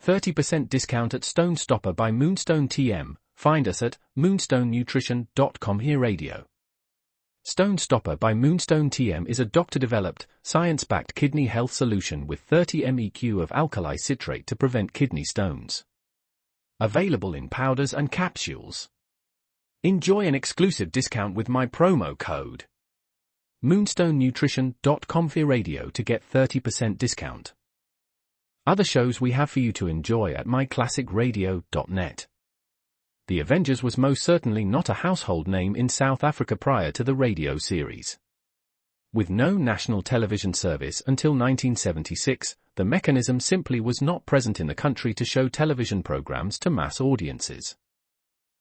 30% discount at Stone Stopper by Moonstone TM. Find us at moonstonenutrition.com. Here radio. Stone Stopper by Moonstone TM is a doctor-developed, science-backed kidney health solution with 30 MEq of alkali citrate to prevent kidney stones. Available in powders and capsules. Enjoy an exclusive discount with my promo code moonstonenutrition.com. Here radio to get 30% discount. Other shows we have for you to enjoy at myclassicradio.net. The Avengers was most certainly not a household name in South Africa prior to the radio series. With no national television service until 1976, the mechanism simply was not present in the country to show television programs to mass audiences.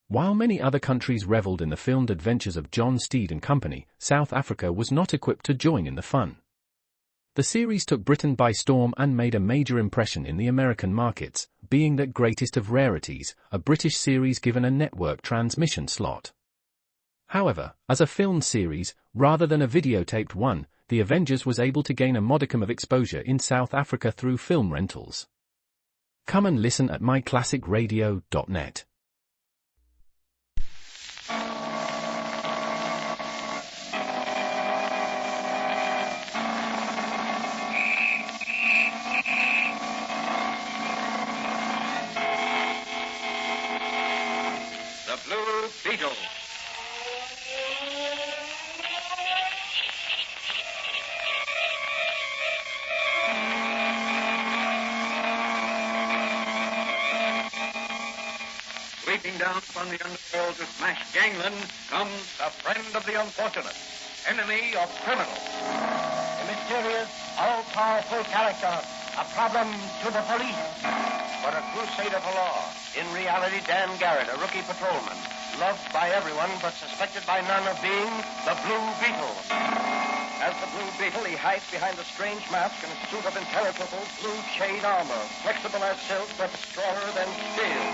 While many other countries reveled in the filmed adventures of John Steed and company, South Africa was not equipped to join in the fun. The series took Britain by storm and made a major impression in the American markets, being that greatest of rarities, a British series given a network transmission slot. However, as a filmed series, rather than a videotaped one, The Avengers was able to gain a modicum of exposure in South Africa through film rentals. Come and listen at myclassicradio.net. Blue Beetle. Sweeping down upon the underworld to smash gangland comes the friend of the unfortunate, enemy of criminals. A mysterious, all-powerful character, a problem to the police. But a crusader for law. In reality, Dan Garrett, a rookie patrolman, loved by everyone but suspected by none of being the Blue Beetle. As the Blue Beetle, he hides behind a strange mask and a suit of impenetrable blue chain armor, flexible as silk but stronger than steel.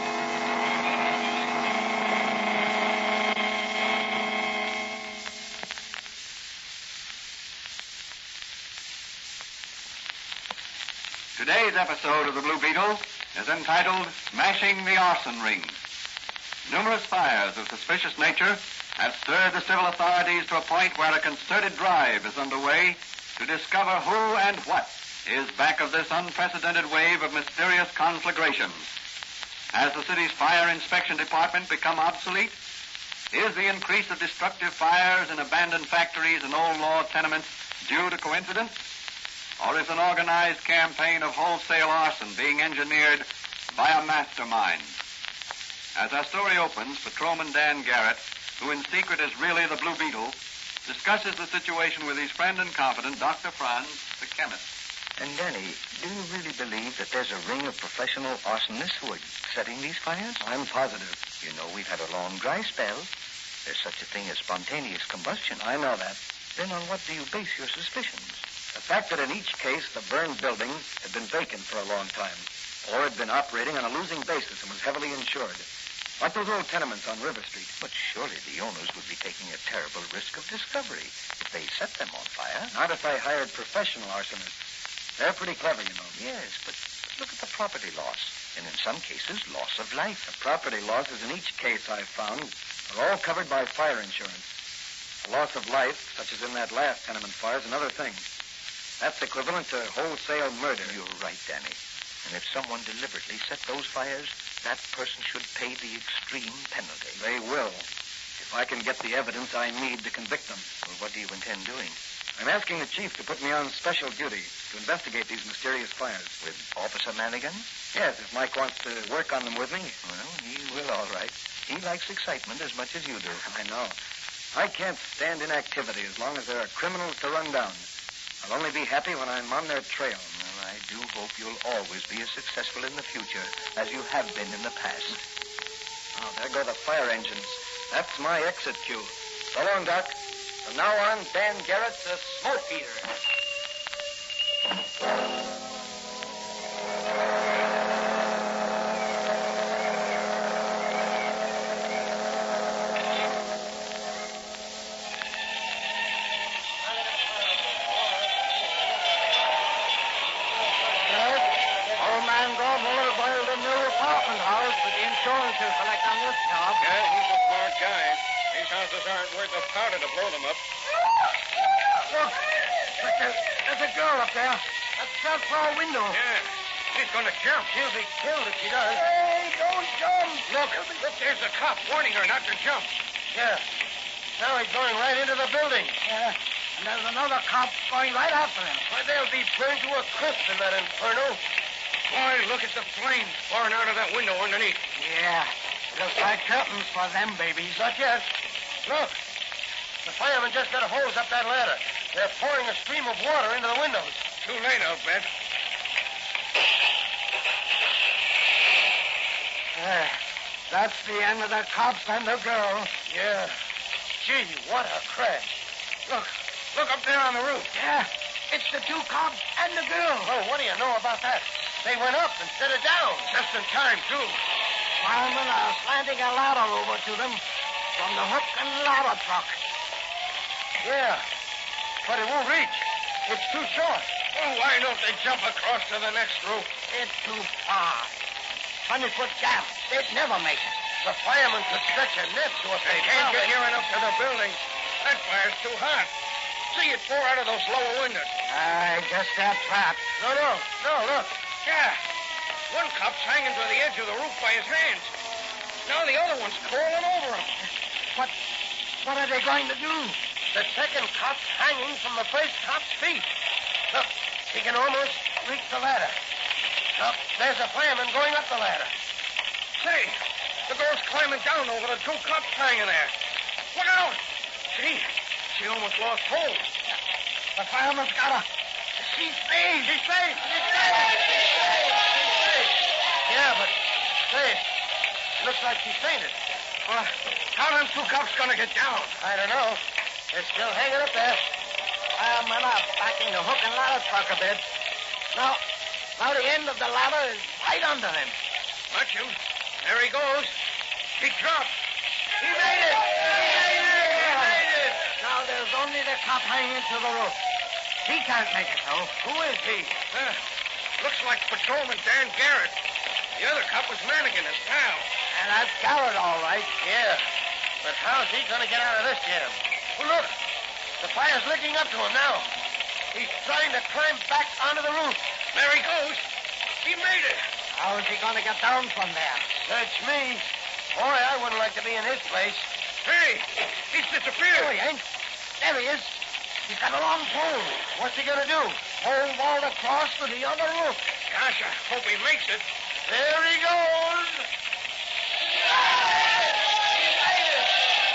Today's episode of the Blue Beetle is entitled SmashingTheArsonRing. Numerous fires of suspicious nature have stirred the civil authorities to a point where a concerted drive is underway to discover who and what is back of this unprecedented wave of mysterious conflagrations. Has the city's fire inspection department become obsolete? Is the increase of destructive fires in abandoned factories and old law tenements due to coincidence? Or is an organized campaign of wholesale arson being engineered by a mastermind? As our story opens, Patrolman Dan Garrett, who in secret is really the Blue Beetle, discusses the situation with his friend and confidant, Dr. Franz, the chemist. And Danny, do you really believe that there's a ring of professional arsonists who are setting these fires? I'm positive. You know, we've had a long dry spell. There's such a thing as spontaneous combustion. I know that. Then on what do you base your suspicions? The fact that in each case the burned building had been vacant for a long time, or had been operating on a losing basis and was heavily insured. Like those old tenements on River Street. But surely the owners would be taking a terrible risk of discovery if they set them on fire. Not if I hired professional arsonists. They're pretty clever, you know. Yes, but look at the property loss. And in some cases, loss of life. The property losses in each case I've found are all covered by fire insurance. The loss of life, such as in that last tenement fire, is another thing. That's equivalent to wholesale murder. You're right, Danny. And if someone deliberately set those fires, that person should pay the extreme penalty. They will. If I can get the evidence I need to convict them. Well, what do you intend doing? I'm asking the chief to put me on special duty to investigate these mysterious fires. With Officer Manigan? Yes, if Mike wants to work on them with me. Well, he will, all right. He likes excitement as much as you do. I know. I can't stand inactivity as long as there are criminals to run down. I'll only be happy when I'm on their trail. Well, I do hope you'll always be as successful in the future as you have been in the past. Oh, there go the fire engines. That's my exit cue. So long, Doc. From now on, Dan Garrett, the smoke eater. apartment house, but the insurance will collect on this job. Yeah, he's a smart guy. These houses aren't worth a powder to blow them up. Look, there's a girl up there. That's third floor window. Yeah, she's going to jump. She'll be killed if she does. Hey, don't jump. Look, there's the cop warning her not to jump. Yeah. Now he's going right into the building. Yeah. And there's another cop going right after him. Why, they'll be burned to a crisp in that inferno. Boy, look at the flames pouring out of that window underneath. Yeah. Looks like curtains for them babies. Not yet. Look. The firemen just got a hose up that ladder. They're pouring a stream of water into the windows. Too late, I'll bet. That's the end of the cops and the girl. Yeah. Gee, what a crash. Look up there on the roof. Yeah. It's the two cops and the girl. Oh, what do you know about that? They went up instead of down. Just in time, too. Firemen are slanting a ladder over to them from the hook and ladder truck. Yeah. But it won't reach. It's too short. Well, why don't they jump across to the next roof? It's too far. 20-foot gap. They'd never make it. The firemen could stretch a net to it. They can't get near enough to the building. That fire's too hot. See it pour out of those lower windows. I guess they're trapped. No, look. Yeah. One cop's hanging to the edge of the roof by his hands. Now the other one's crawling over him. What are they going to do? The second cop's hanging from the first cop's feet. Look, he can almost reach the ladder. Look, there's a fireman going up the ladder. Say, the girl's climbing down over the two cops hanging there. Look out! She almost lost hold. The fireman's got her. She's safe. She's safe. Yeah, but, say, looks like she fainted. Well, how them two cops gonna get down? I don't know. They're still hanging up there. Firemen are backing the hook and ladder truck a bit. Now the end of the ladder is right under them. Watch him. There he goes. He dropped. He made it! He made it! Now there's only the cop hanging to the roof. He can't make it, though. Who is he? Looks like patrolman Dan Garrett. The other cop was Mannigan, his pal. And that's Garrett, all right. Yeah. But how's he going to get out of this jam? Oh, look. The fire's licking up to him now. He's trying to climb back onto the roof. There he goes. He made it. How is he going to get down from there? Search me. Boy, I wouldn't like to be in his place. Hey, he's disappeared. No, he ain't. There he is. He's got a long pole. What's he going to do? Pole walled across to the other roof. Gosh, I hope he makes it. There he goes. He made it.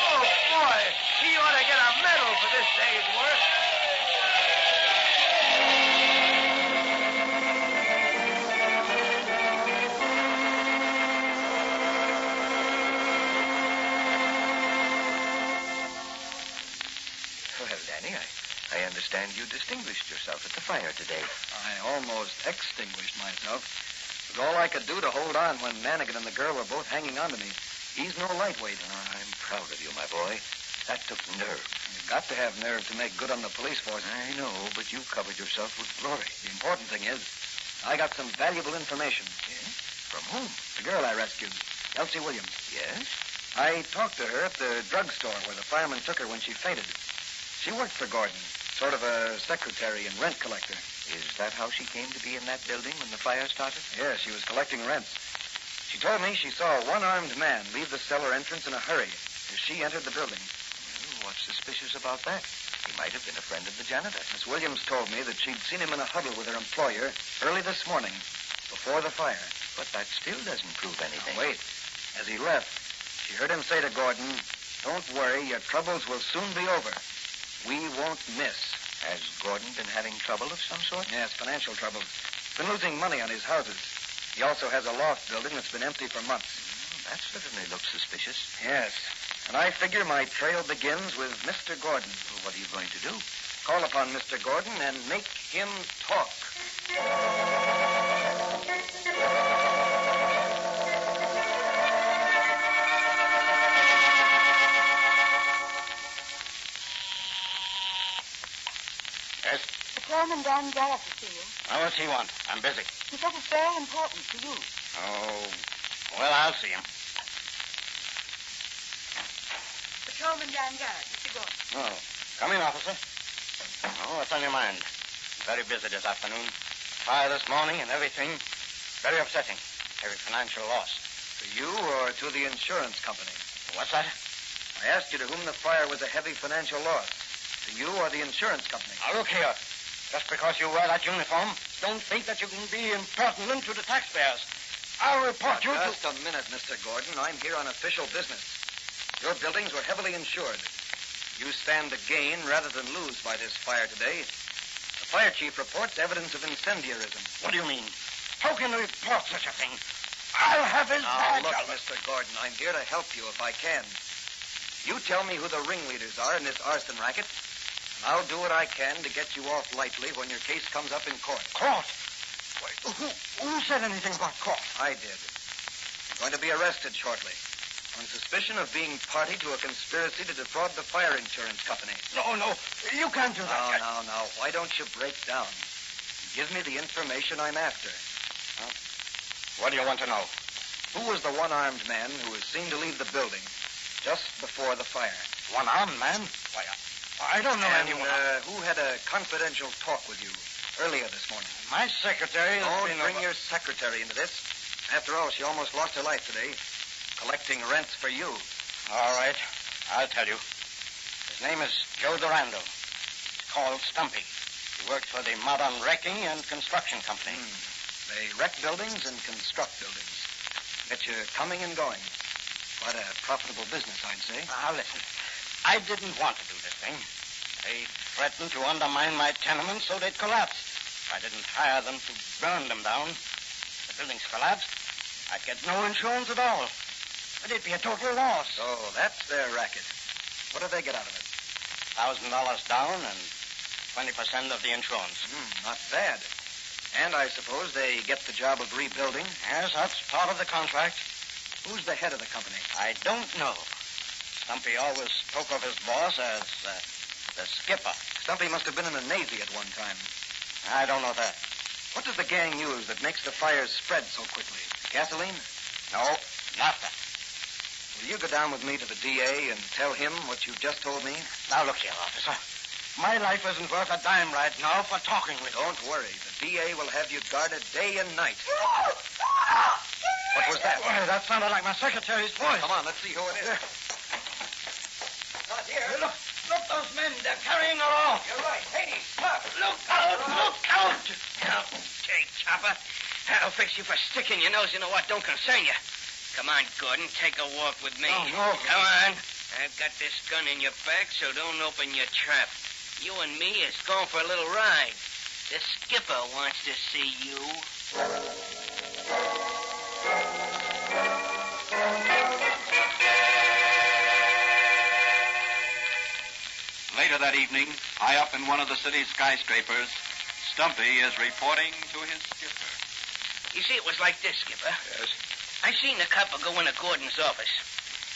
Oh, boy. He ought to get a medal for this day's work. Well, Danny, I understand you distinguished yourself at the fire today. I almost extinguished myself. It was all I could do to hold on when Mannigan and the girl were both hanging onto me. He's no lightweight. I'm proud of you, my boy. That took nerve. You've got to have nerve to make good on the police force. I know, but you covered yourself with glory. The important thing is, I got some valuable information. Yes? From whom? The girl I rescued, Elsie Williams. Yes? I talked to her at the drugstore where the fireman took her when she fainted. She worked for Gordon, sort of a secretary and rent collector. Is that how she came to be in that building when the fire started? Yes, she was collecting rents. She told me she saw a one-armed man leave the cellar entrance in a hurry as she entered the building. Well, what's suspicious about that? He might have been a friend of the janitor. Miss Williams told me that she'd seen him in a huddle with her employer early this morning, before the fire. But that still doesn't prove anything. Now, wait. As he left, she heard him say to Gordon, "Don't worry, your troubles will soon be over. We won't miss." Has Gordon been having trouble of some sort? Yes, financial trouble. Been losing money on his houses. He also has a loft building that's been empty for months. That certainly looks suspicious. Yes. And I figure my trail begins with Mr. Gordon. Well, what are you going to do? Call upon Mr. Gordon and make him talk. Yes? Patrolman Dan Garrett to see you. Now, what's he want? I'm busy. He says it's very important to you. Oh, Well, I'll see him. Patrolman Dan Garrett, Mr. Gordon. Oh, come in, officer. Oh, what's on your mind? Very busy this afternoon. Fire this morning and everything. Very upsetting. Heavy financial loss. To you or to the insurance company? What's that? I asked you to whom the fire was a heavy financial loss. To you or the insurance company? Now, look here. Just because you wear that uniform, don't think that you can be impertinent to the taxpayers. I'll report you to... Just a minute, Mr. Gordon. I'm here on official business. Your buildings were heavily insured. You stand to gain rather than lose by this fire today. The fire chief reports evidence of incendiarism. What do you mean? How can you report such a thing? I'll have his badge. Look, Mr. Gordon, I'm here to help you if I can. You tell me who the ringleaders are in this arson racket, and I'll do what I can to get you off lightly when your case comes up in court. Court? Wait, who said anything about court? I did. You're going to be arrested shortly on suspicion of being party to a conspiracy to defraud the fire insurance company. No, you can't do that. No. Why don't you break down? Give me the information I'm after. What do you want to know? Who was the one-armed man who was seen to leave the building just before the fire? One-armed man? Why, I don't know And anyone. who had a confidential talk with you earlier this morning? My secretary has Don't been... bring your secretary into this. After all, she almost lost her life today, collecting rents for you. All right, I'll tell you. His name is Joe Durando. He's called Stumpy. He works for the Modern Wrecking and Construction Company. They wreck buildings and construct buildings. Get you coming and going. Quite a profitable business, I'd say. Now, listen. I didn't want to do this thing. They threatened to undermine my tenements so they'd collapse. If I didn't hire them to burn them down, the buildings collapsed, I'd get no insurance at all. It'd be a total loss. So that's their racket. What do they get out of it? $1,000 down and 20% of the insurance. Not bad. And I suppose they get the job of rebuilding? Yes, that's part of the contract. Who's the head of the company? I don't know. Stumpy always spoke of his boss as the skipper. Stumpy must have been in the Navy at one time. I don't know that. What does the gang use that makes the fires spread so quickly? Gasoline? No, naphtha. Will you go down with me to the DA and tell him what you just told me? Now, look here, officer. My life isn't worth a dime right now for talking with you. Don't worry. The DA will have you guarded day and night. What was that? Well, that sounded like my secretary's voice. Come on, let's see who it is. Not here. Look, those men. They're carrying her off. You're right. Hey, stop. Look out. Okay, Chopper. That'll fix you for sticking your nose into what don't concern you. Come on, Gordon. Take a walk with me. Oh, no. Come on. I've got this gun in your back, so don't open your trap. You and me is going for a little ride. The skipper wants to see you. Later that evening, high up in one of the city's skyscrapers, Stumpy is reporting to his skipper. You see, it was like this, Skipper. Yes? I seen the copper go into Gordon's office,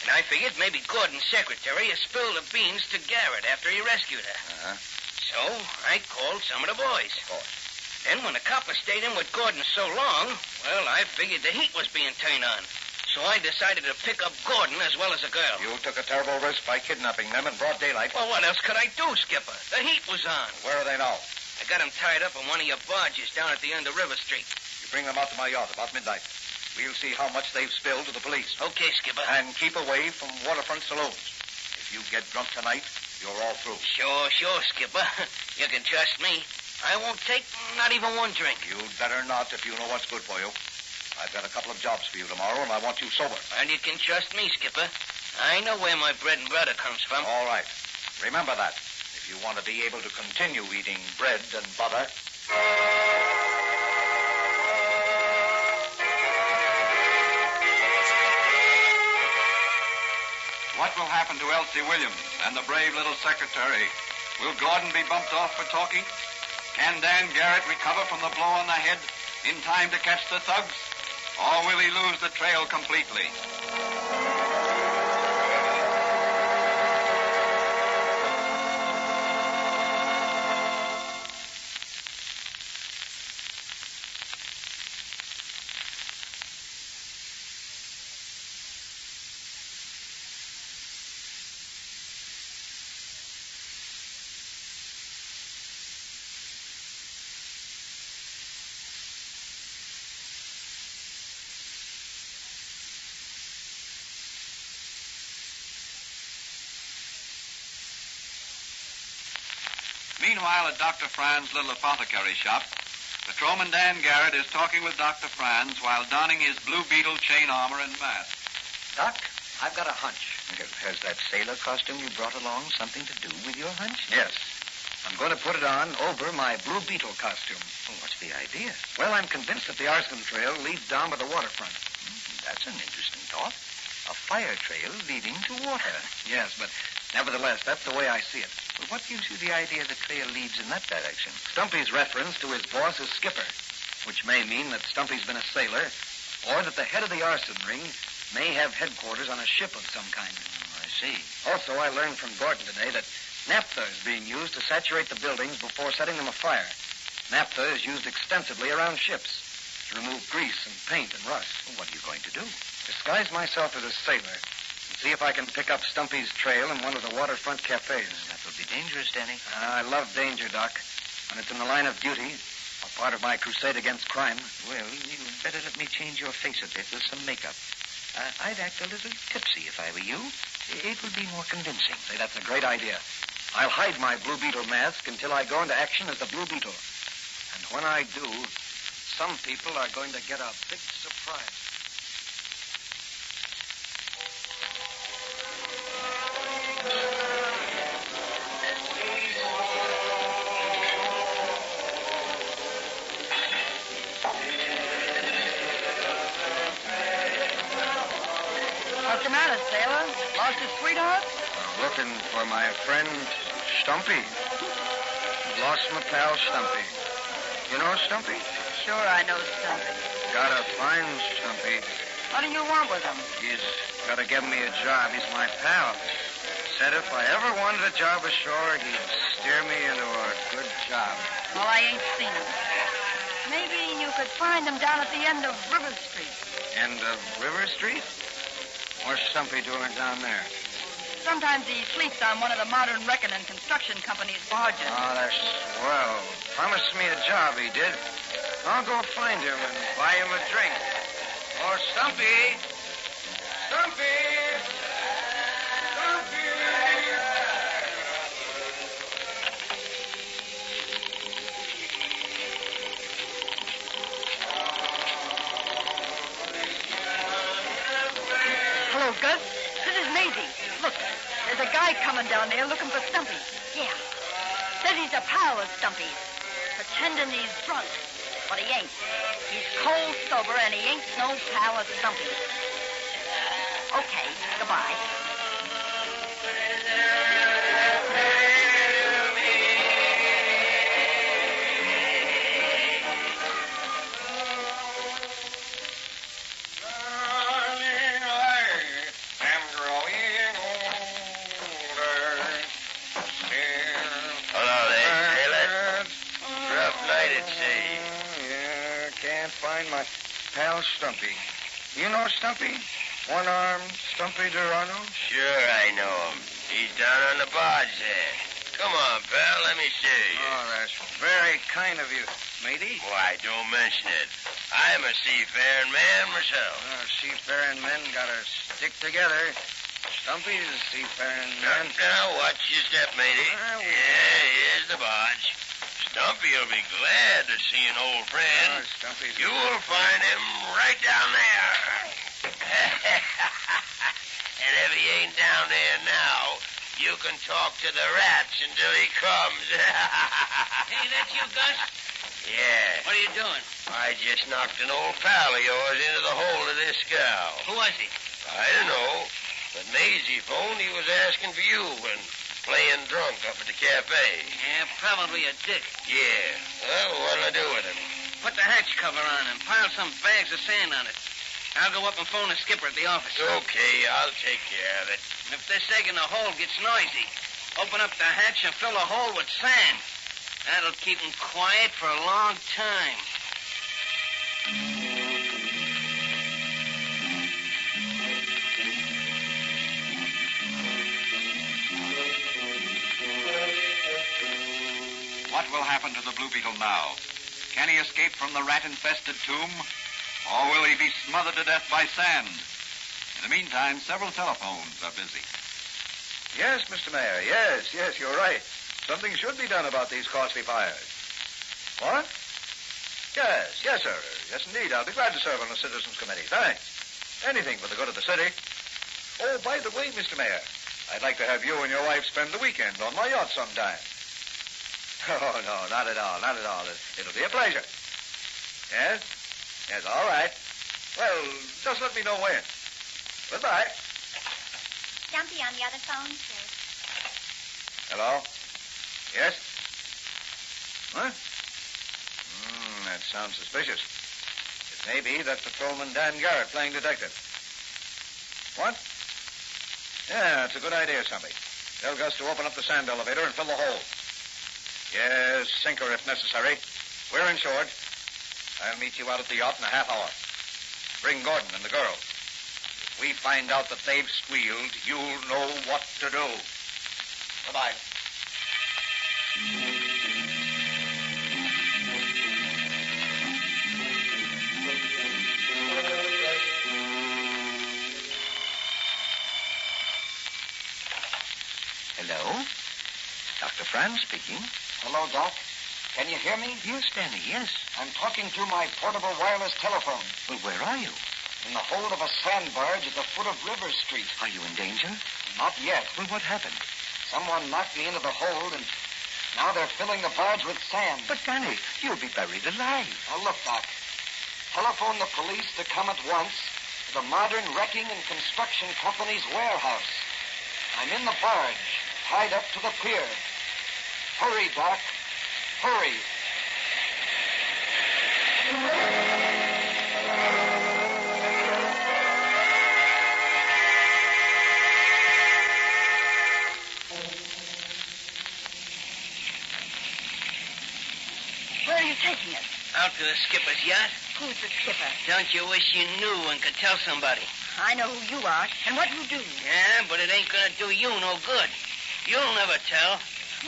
and I figured maybe Gordon's secretary had spilled the beans to Garrett after he rescued her. Uh-huh. So I called some of the boys. Of course. Then when the copper stayed in with Gordon so long, well, I figured the heat was being turned on. So I decided to pick up Gordon as well as the girl. You took a terrible risk by kidnapping them in broad daylight. Well, what else could I do, Skipper? The heat was on. Where are they now? I got them tied up on one of your barges down at the end of River Street. You bring them out to my yacht about midnight. We'll see how much they've spilled to the police. Okay, Skipper. And keep away from waterfront saloons. If you get drunk tonight, you're all through. Sure, Skipper. You can trust me. I won't take not even one drink. You'd better not if you know what's good for you. I've got a couple of jobs for you tomorrow, and I want you sober. And you can trust me, Skipper. I know where my bread and butter comes from. All right. Remember that. If you want to be able to continue eating bread and butter. What will happen to Elsie Williams and the brave little secretary? Will Gordon be bumped off for talking? Can Dan Garrett recover from the blow on the head in time to catch the thugs? Or will he lose the trail completely? Meanwhile, at Dr. Franz's little apothecary shop, patrolman Dan Garrett is talking with Dr. Franz while donning his Blue Beetle chain armor and mask. Doc, I've got a hunch. Has that sailor costume you brought along something to do with your hunch? Yes. I'm going to put it on over my Blue Beetle costume. Oh, what's the idea? Well, I'm convinced that the arson trail leads down by the waterfront. That's an interesting thought. A fire trail leading to water. Yes, but nevertheless, that's the way I see it. Well, what gives you the idea the trail leads in that direction? Stumpy's reference to his boss as skipper, which may mean that Stumpy's been a sailor, or that the head of the arson ring may have headquarters on a ship of some kind. I see. Also, I learned from Gordon today that naphtha is being used to saturate the buildings before setting them afire. Naphtha is used extensively around ships to remove grease and paint and rust. Well, what are you going to do? Disguise myself as a sailor and see if I can pick up Stumpy's trail in one of the waterfront cafes. That would be dangerous, Danny. I love danger, Doc. When it's in the line of duty, or part of my crusade against crime. Well, you'd better let me change your face a bit with some makeup. I'd act a little tipsy if I were you. It would be more convincing. Say, that's a great idea. I'll hide my Blue Beetle mask until I go into action as the Blue Beetle. And when I do, some people are going to get a big surprise. What's the matter, sailor? Lost his sweetheart? Looking for my friend Stumpy. Lost my pal Stumpy. You know Stumpy? Sure, I know Stumpy. Gotta find Stumpy. What do you want with him? He's gotta give me a job. He's my pal. Said if I ever wanted a job ashore, he'd steer me into a good job. Well, I ain't seen him. Maybe you could find him down at the end of River Street. End of River Street? What's Stumpy doing down there? Sometimes he sleeps on one of the modern wrecking and construction company's barges. Oh, that's swell. Promised me a job, he did. I'll go find him and buy him a drink. Oh, Stumpy! Stumpy! Stumpy! Hello, Gus. This is Maisie. Look, there's a guy coming down there looking for Stumpy. Yeah. Says he's a pal of Stumpy's. Pretending he's drunk. But he ain't. He's cold sober, and he ain't no pal of Stumpy's. Okay, goodbye. My pal Stumpy. You know Stumpy? One-armed Stumpy Durano? Sure, I know him. He's down on the barge there. Come on, pal, let me see you. Oh, that's very kind of you, matey. Why, don't mention it. I'm a seafaring man myself. Seafaring men gotta stick together. Stumpy's a seafaring man. Now, watch your step, matey. Yeah, here's the barge. Stumpy'll be glad to see an old friend. Oh, Stumpy's... You'll find him right down there. And if he ain't down there now, you can talk to the rats until he comes. Hey, that's you, Gus? Yeah. What are you doing? I just knocked an old pal of yours into the hold of this scow. Who was he? I don't know. But Maisie phoned he was asking for you and playing drunk up at the cafe. Yeah, probably a dick. Yeah. Well, what'll I do with him? Put the hatch cover on and pile some bags of sand on it. I'll go up and phone the skipper at the office. Okay, I'll take care of it. And if this egg in the hole gets noisy, open up the hatch and fill the hole with sand. That'll keep him quiet for a long time. What will happen to the Blue Beetle now? Can he escape from the rat-infested tomb? Or will he be smothered to death by sand? In the meantime, several telephones are busy. Yes, Mr. Mayor. Yes, you're right. Something should be done about these costly fires. What? Yes, sir. Yes, indeed. I'll be glad to serve on the Citizens Committee. Thanks. Anything for the good of the city. Oh, by the way, Mr. Mayor, I'd like to have you and your wife spend the weekend on my yacht sometime. Oh, no, not at all, not at all. It'll be a pleasure. Yes? Yes, all right. Well, just let me know when. Goodbye. Stumpy on the other phone, sir. Hello? Yes? What? That sounds suspicious. It may be that patrolman Dan Garrett playing detective. What? Yeah, it's a good idea, Stumpy. Tell Gus to open up the sand elevator and fill the hole. Yes, sink her if necessary. We're insured. I'll meet you out at the yacht in a half hour. Bring Gordon and the girl. If we find out that they've squealed, you'll know what to do. Goodbye. Hello? Dr. Franz speaking. Hello, Doc. Can you hear me? Yes, Danny, yes. I'm talking through my portable wireless telephone. Well, where are you? In the hold of a sand barge at the foot of River Street. Are you in danger? Not yet. Well, what happened? Someone knocked me into the hold, and now they're filling the barge with sand. But, Danny, you'll be buried alive. Now, look, Doc. Telephone the police to come at once to the Modern Wrecking and Construction Company's warehouse. I'm in the barge, tied up to the pier. Hurry, Doc. Hurry. Where are you taking us? Out to the skipper's yacht. Who's the skipper? Don't you wish you knew and could tell somebody? I know who you are and what you do. Yeah, but it ain't gonna do you no good. You'll never tell.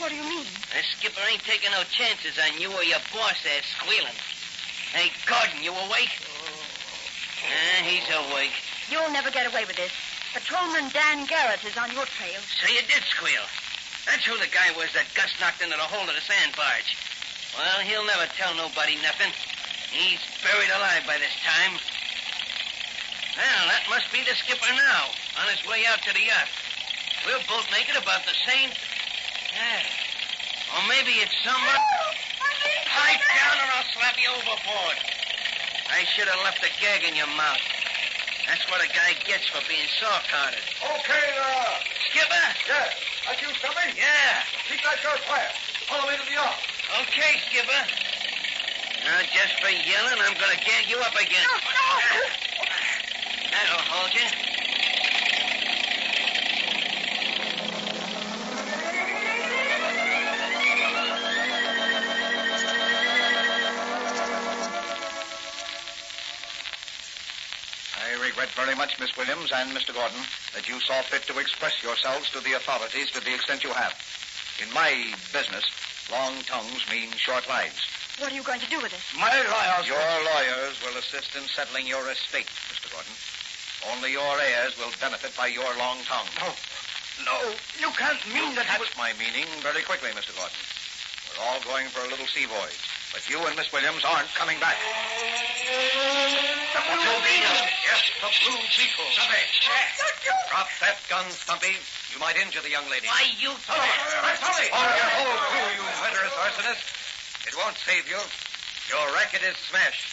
What do you mean? The skipper ain't taking no chances on you or your boss there squealing. Hey, Gordon, you awake? He's awake. You'll never get away with this. Patrolman Dan Garrett is on your trail. So you did squeal. That's who the guy was that Gus knocked into the hold of the sand barge. Well, he'll never tell nobody nothing. He's buried alive by this time. Well, that must be the skipper now, on his way out to the yacht. We'll both make it about the same... Yeah. Or maybe it's someone... Pipe down or I'll slap you overboard. I should have left a gag in your mouth. That's what a guy gets for being soft-hearted. Okay, Skipper? Yes. That's you, Stumpy? Yeah. Keep that girl quiet. Follow me to the yacht. Okay, Skipper. Now, just for yelling, I'm going to gag you up again. No. That'll hold you. I regret very much, Miss Williams and Mr. Gordon, that you saw fit to express yourselves to the authorities to the extent you have. In my business, long tongues mean short lives. What are you going to do with it? My lawyers... Your lawyers will assist in settling your estate, Mr. Gordon. Only your heirs will benefit by your long tongue. No, you can't mean that. That's my meaning very quickly, Mr. Gordon. We're all going for a little sea voyage, but you and Miss Williams aren't coming back. The Blue Beetle. Yes, the Blue Beetle. Stumpy. Drop that gun, Stumpy. You might injure the young lady. Why, you... Stumpy! On your whole crew, you murderous arsonist. It won't save you. Your racket is smashed.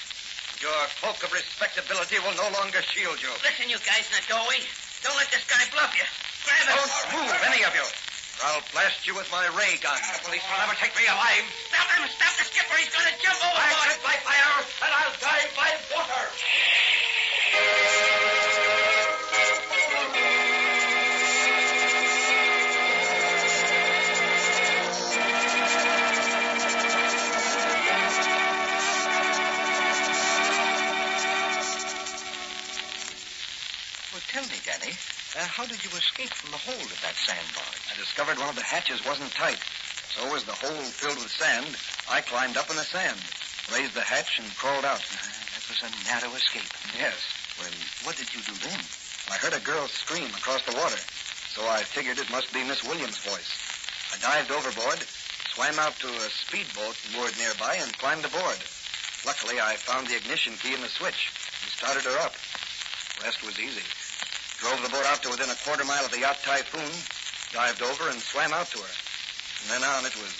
Your cloak of respectability will no longer shield you. Listen, you guys in the doorway. Don't let this guy bluff you. Grab him. Don't move, any of you. Or I'll blast you with my ray gun. The police will never take me alive. Stop him. Stop the skipper. He's going to jump I overboard. quit by fire, and I'll die by water. Well, tell me, Danny, how did you escape from the hold of that sand barge? I discovered one of the hatches wasn't tight. So as the hole filled with sand, I climbed up in the sand, raised the hatch, and crawled out. That was a narrow escape. Yes. Well, what did you do then? I heard a girl scream across the water, so I figured it must be Miss Williams' voice. I dived overboard, swam out to a speedboat moored nearby, and climbed aboard. Luckily, I found the ignition key in the switch and started her up. The rest was easy. Drove the boat out to within a quarter mile of the yacht Typhoon, dived over, and swam out to her. From then on, it was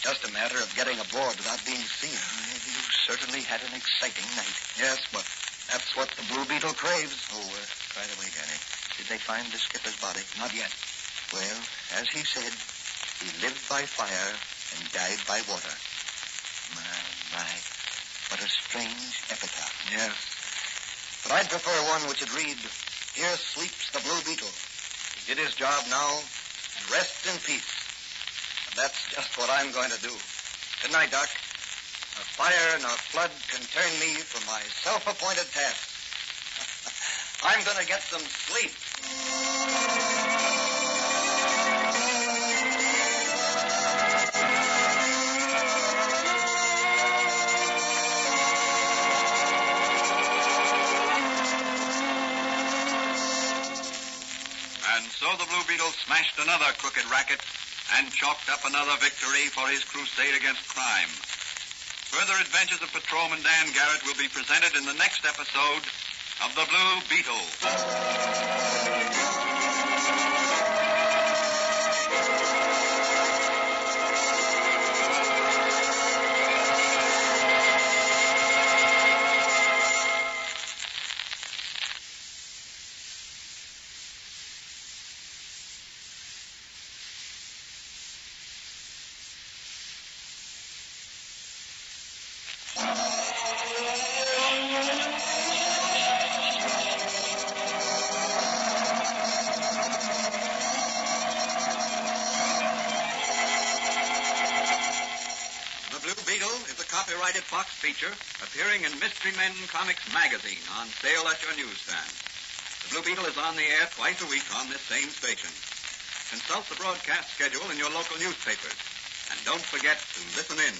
just a matter of getting aboard without being seen. You certainly had an exciting night. Yes, but that's what the Blue Beetle craves. Oh, by the way, Danny, did they find the skipper's body? Not yet. Well, as he said, he lived by fire and died by water. My, what a strange epitaph. Yes. But I'd prefer one which would read, "Here sleeps the Blue Beetle. He did his job now, and rests in peace." And that's just what I'm going to do. Good night, Doc. Nor fire nor flood can turn me from my self-appointed task. I'm going to get some sleep. And so the Blue Beetle smashed another crooked racket and chalked up another victory for his crusade against crime. Further adventures of patrolman Dan Garrett will be presented in the next episode of the Blue Beetle. Copyrighted Fox feature appearing in Mystery Men Comics magazine on sale at your newsstand. The Blue Beetle is on the air twice a week on this same station. Consult the broadcast schedule in your local newspapers. And don't forget to listen in.